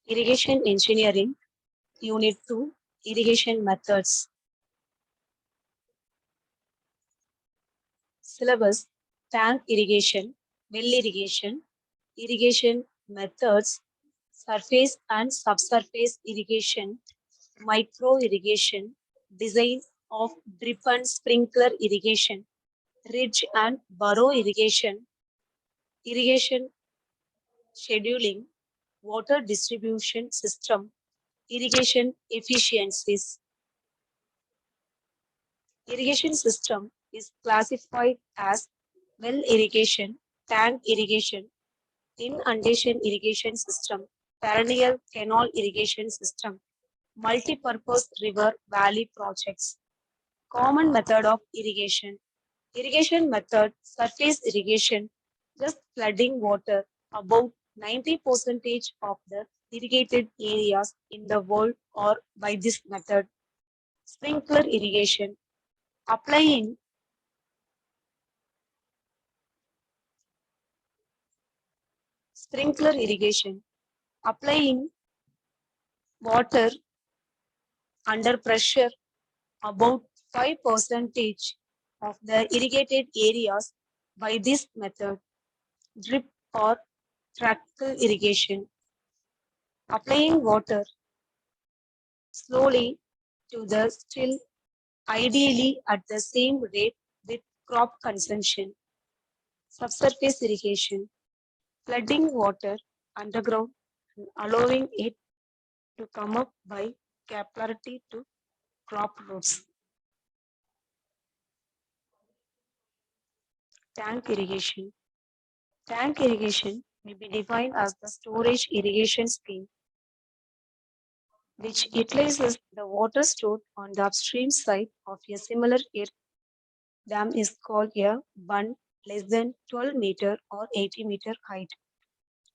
Irrigation Engineering, Unit 2, Irrigation Methods. Syllabus, tank irrigation, well irrigation, irrigation methods, surface and subsurface irrigation, micro irrigation, design of drip and sprinkler irrigation, ridge and burrow irrigation, irrigation scheduling, water distribution system, irrigation efficiencies. Irrigation system is classified as well irrigation, tank irrigation, inundation irrigation system, perennial canal irrigation system, multi-purpose river valley projects. Common method of irrigation. Irrigation method, surface irrigation, just flooding water. About 90% of the irrigated areas in the world are by this method. Sprinkler irrigation, applying sprinkler irrigation, applying water under pressure about 5% of the irrigated areas by this method. Drip or trickle irrigation, applying water slowly to the still, ideally at the same rate with crop consumption. Subsurface irrigation, flooding water underground and allowing it to come up by capillarity to crop roots. Tank irrigation. Tank irrigation may be defined as the storage irrigation scheme which utilizes the water stored on the upstream side of a similar dam is called a bund less than 12-meter or 80-meter height.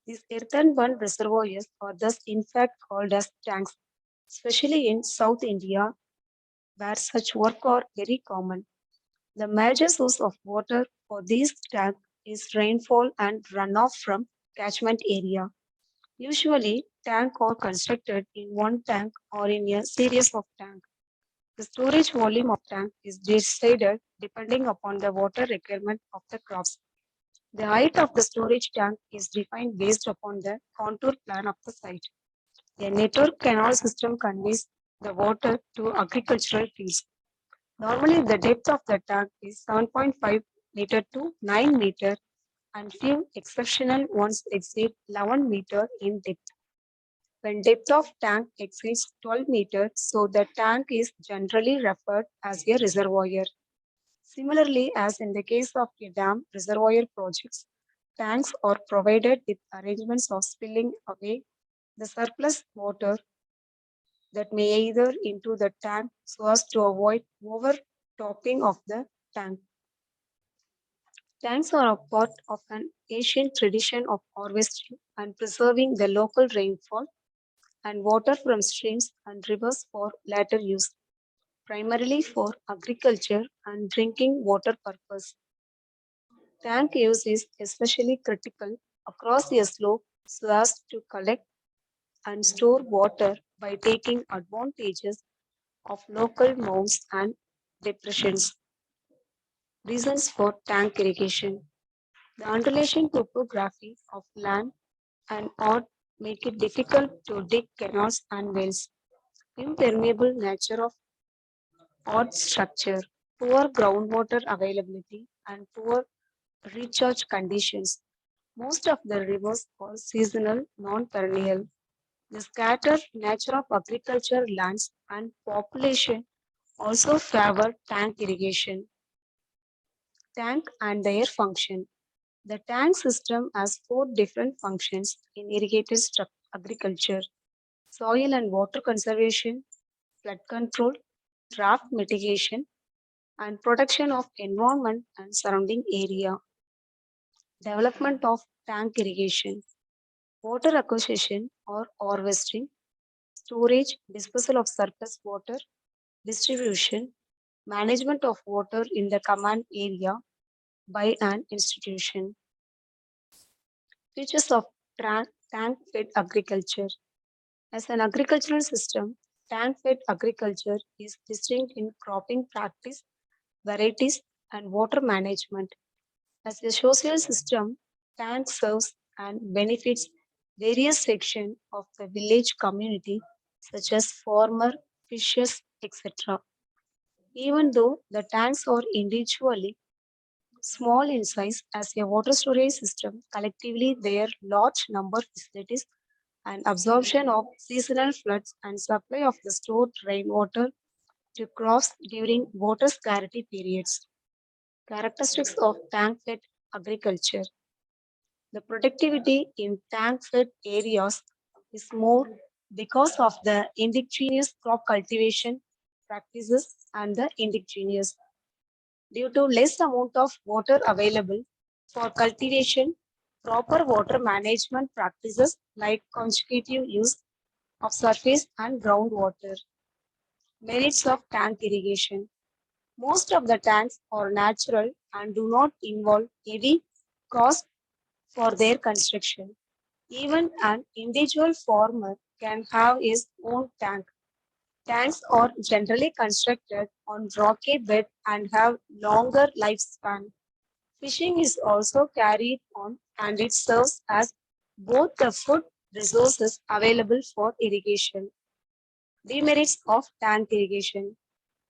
These earthen bund reservoirs are thus in fact called as tanks, especially in South India where such work are very common. The major source of water for these tanks is rainfall and runoff from catchment area. Usually, tanks are constructed in one tank or in a series of tanks. The storage volume of tank is decided depending upon the water requirement of the crops. The height of the storage tank is defined based upon the contour plan of the site. A network canal system conveys the water to agricultural fields. Normally, the depth of the tank is 7.5 meter to 9 meter, and few exceptional ones exceed 11 meter in depth. When depth of tank exceeds 12 meters, so the tank is generally referred as a reservoir. Similarly, as in the case of a dam reservoir projects, tanks are provided with arrangements of spilling away the surplus water that may either into the tank so as to avoid overtopping of the tank. Tanks are a part of an ancient tradition of harvesting and preserving the local rainfall and water from streams and rivers for later use, primarily for agriculture and drinking water purpose. Tank use is especially critical across a slope so as to collect and store water by taking advantages of local mounds and depressions. Reasons for tank irrigation. The undulation topography of land and odd make it difficult to dig canals and wells. Impermeable nature of odd structure, poor groundwater availability, and poor recharge conditions. Most of the rivers are seasonal, non-perennial. The scattered nature of agriculture lands and population also favor tank irrigation. Tank and their function. The tank system has four different functions in irrigated agriculture: soil and water conservation, flood control, drought mitigation, and protection of environment and surrounding area. Development of tank irrigation, water acquisition or harvesting, storage, disposal of surplus water, distribution, management of water in the command area by an institution. Features of tank fed agriculture. As an agricultural system, tank-fed agriculture is distinct in cropping practice, varieties, and water management. As a social system, tank serves and benefits various sections of the village community, such as farmer, fishers, etc. Even though the tanks are individually small in size as a water storage system, collectively their large number facilities and absorption of seasonal floods and supply of the stored rainwater to crops during water scarcity periods. Characteristics of tank-fed agriculture. The productivity in tank-fed areas is more because of the indigenous crop cultivation practices and the indigenous. Due to less amount of water available for cultivation, proper water management practices like consecutive use of surface and groundwater. Merits of tank irrigation. Most of the tanks are natural and do not involve heavy cost for their construction. Even an individual farmer can have his own tank. Tanks are generally constructed on rocky bed and have longer lifespan. Fishing is also carried on and it serves as both the food resources available for irrigation. Demerits of tank irrigation.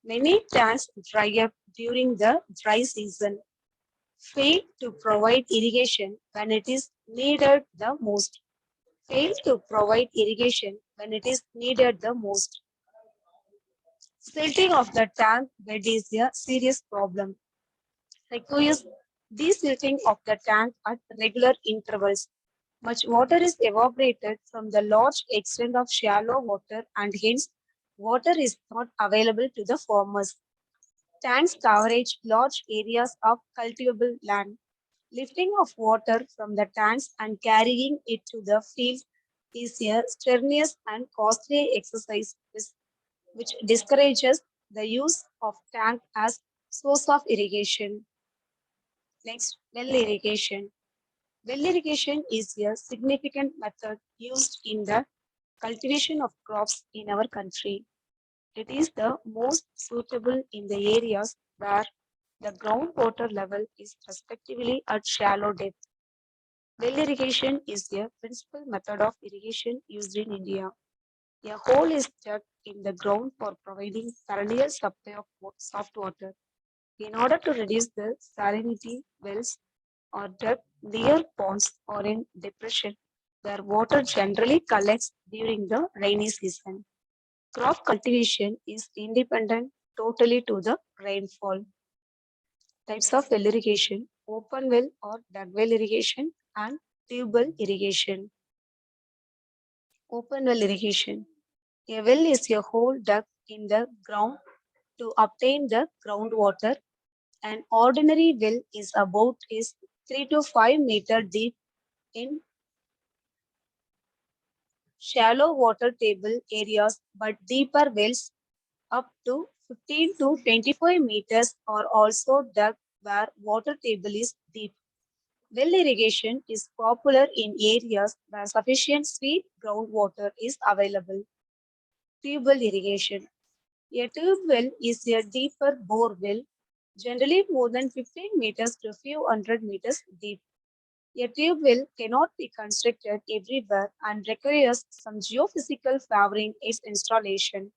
Many tanks dry up during the dry season, fail to provide irrigation when it is needed the most. Fail to provide irrigation when it is needed the most. Silting of the tank bed is a serious problem. Requires desilting of the tank at regular intervals. Much water is evaporated from the large extent of shallow water and hence water is not available to the farmers. Tanks coverage large areas of cultivable land. Lifting of water from the tanks and carrying it to the field is a strenuous and costly exercise which discourages the use of tank as source of irrigation. Next, well irrigation. Well irrigation is a significant method used in the cultivation of crops in our country. It is the most suitable in the areas where the groundwater level is respectively at shallow depth. Well irrigation is the principal method of irrigation used in India. A hole is dug in the ground for providing perennial supply of soft water. In order to reduce the salinity, wells are dug near ponds or in depression where water generally collects during the rainy season. Crop cultivation is independent totally to the rainfall. Types of well irrigation, open well or dug well irrigation and tube well irrigation. Open well irrigation. A well is a hole dug in the ground to obtain the groundwater. An ordinary well is 3 to 5 meter deep in shallow water table areas, but deeper wells up to 15 to 25 meters are also dug where water table is deep. Well irrigation is popular in areas where sufficient sweet groundwater is available. Tube well irrigation. A tube well is a deeper bore well, generally more than 15 meters to a few hundred meters deep. A tube well cannot be constructed everywhere and requires some geophysical favoring its installation.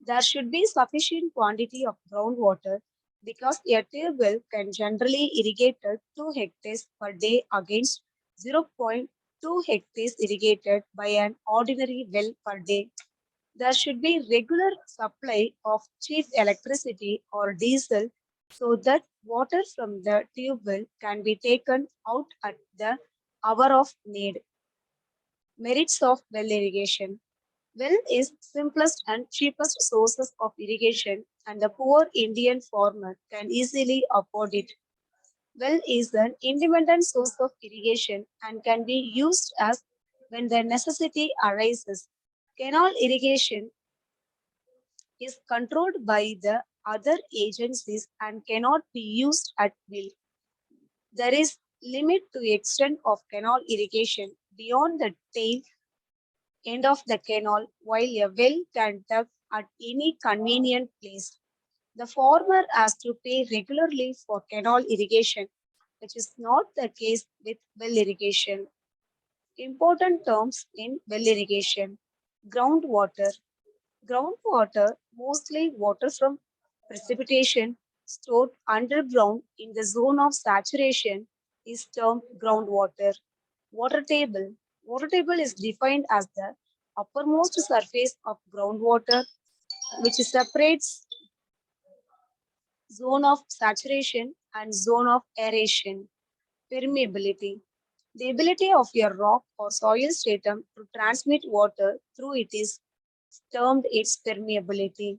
There should be sufficient quantity of groundwater because a tube well can generally irrigate 2 hectares per day against zero point 0.2 hectares irrigated by an ordinary well per day. There should be regular supply of cheap electricity or diesel so that water from the tube well can be taken out at the hour of need. Merits of well irrigation. Well is simplest and cheapest sources of irrigation and the poor Indian farmer can easily afford it. Well is an independent source of irrigation and can be used as when the necessity arises. Canal irrigation is controlled by the other agencies and cannot be used at will. There is limit to extent of canal irrigation beyond the tail end of the canal, while a well can tap at any convenient place. The farmer has to pay regularly for canal irrigation, which is not the case with well irrigation. Important terms in well irrigation: groundwater. Groundwater, mostly water from precipitation stored underground in the zone of saturation, is termed groundwater. Water table. Water table is defined as the uppermost surface of groundwater, which separates zone of saturation and zone of aeration. Permeability. The ability of a rock or soil stratum to transmit water through it is termed its permeability.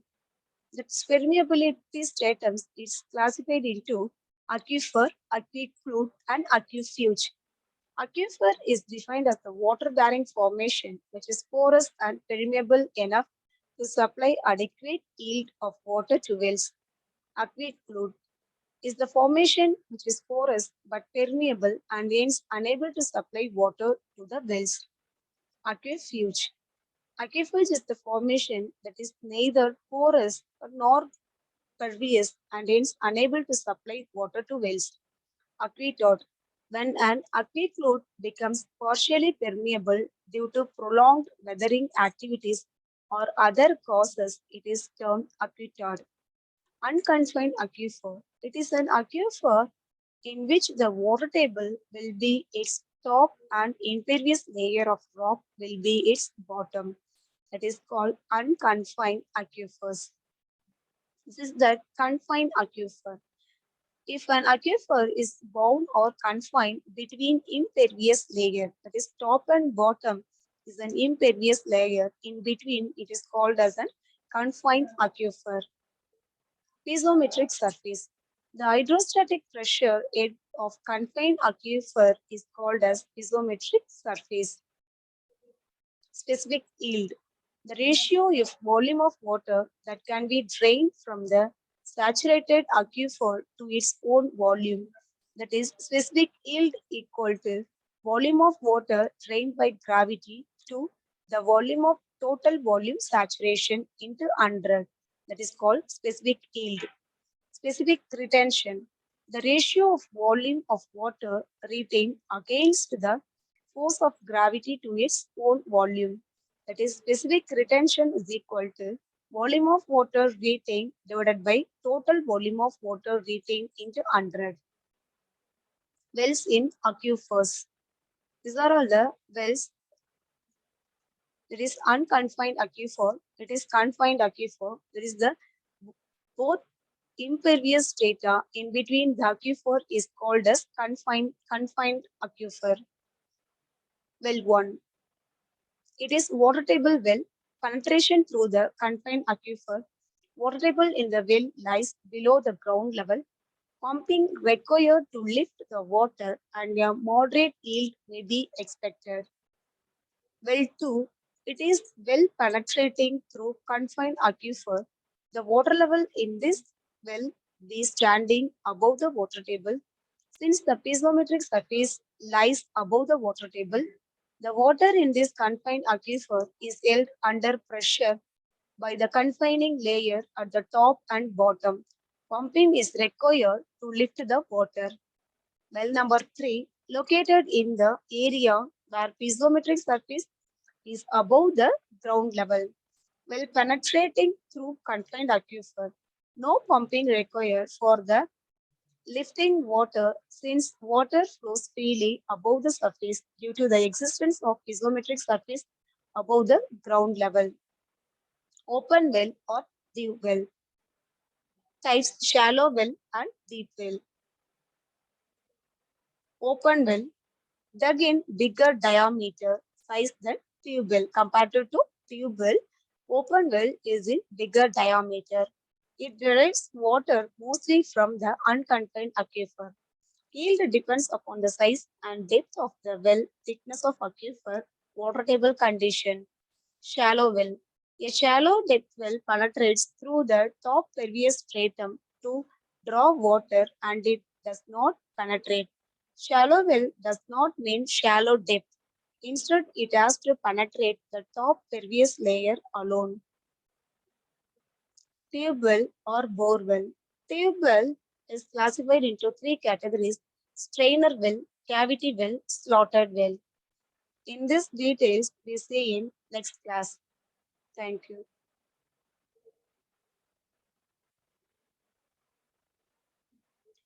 The permeability stratum is classified into aquifer, aquiclude, and aquifuge. Aquifer is defined as the water-bearing formation which is porous and permeable enough to supply adequate yield of water to wells. Aquiclude is the formation which is porous but permeable and hence unable to supply water to the wells. Aquifuge. Aquifuge is the formation that is neither porous nor pervious and hence unable to supply water to wells. Aqueduct. When an aqueduct becomes partially permeable due to prolonged weathering activities or other causes, it is termed aqueduct. Unconfined aquifer. It is an aquifer in which the water table will be its top and impervious layer of rock will be its bottom. That is called unconfined aquifers. This is the confined aquifer. If an aquifer is bound or confined between impervious layer, that is top and bottom is an impervious layer, in between it is called as an confined aquifer. Piezometric surface. The hydrostatic pressure head of confined aquifer is called as piezometric surface. Specific yield. The ratio of volume of water that can be drained from the saturated aquifer to its own volume. That is, specific yield equal to volume of water drained by gravity to the volume of total volume saturation into 100. That is called specific yield. Specific retention. The ratio of volume of water retained against the force of gravity to its own volume. That is, specific retention is equal to volume of water retained divided by total volume of water retained into 100. Wells in aquifers. These are all the wells. There is unconfined aquifer. It is confined aquifer. There is the both impervious strata in between the aquifer is called as confined aquifer. Well 1. It is water table well. Penetration through the confined aquifer. Water table in the well lies below the ground level. Pumping required to lift the water and a moderate yield may be expected. Well 2. It is well penetrating through confined aquifer. The water level in this well be standing above the water table. Since the piezometric surface lies above the water table, the water in this confined aquifer is held under pressure by the confining layer at the top and bottom. Pumping is required to lift the water. Well number 3, located in the area where piezometric surface is above the ground level, while penetrating through confined aquifer. No pumping required for the lifting water since water flows freely above the surface due to the existence of isometric surface above the ground level. Open well or deep well. Types: shallow well and deep well. Open well, dug in bigger diameter size than tube well. Compared to tube well, open well is in bigger diameter. It derives water mostly from the unconfined aquifer. Yield depends upon the size and depth of the well, thickness of aquifer, water table condition. Shallow well. A shallow depth well penetrates through the top pervious stratum to draw water and it does not penetrate. Shallow well does not mean shallow depth. Instead, it has to penetrate the top pervious layer alone. Tube well or bore well. Tube well is classified into three categories: strainer well, cavity well, slotted well. In this details we see in next class. Thank you.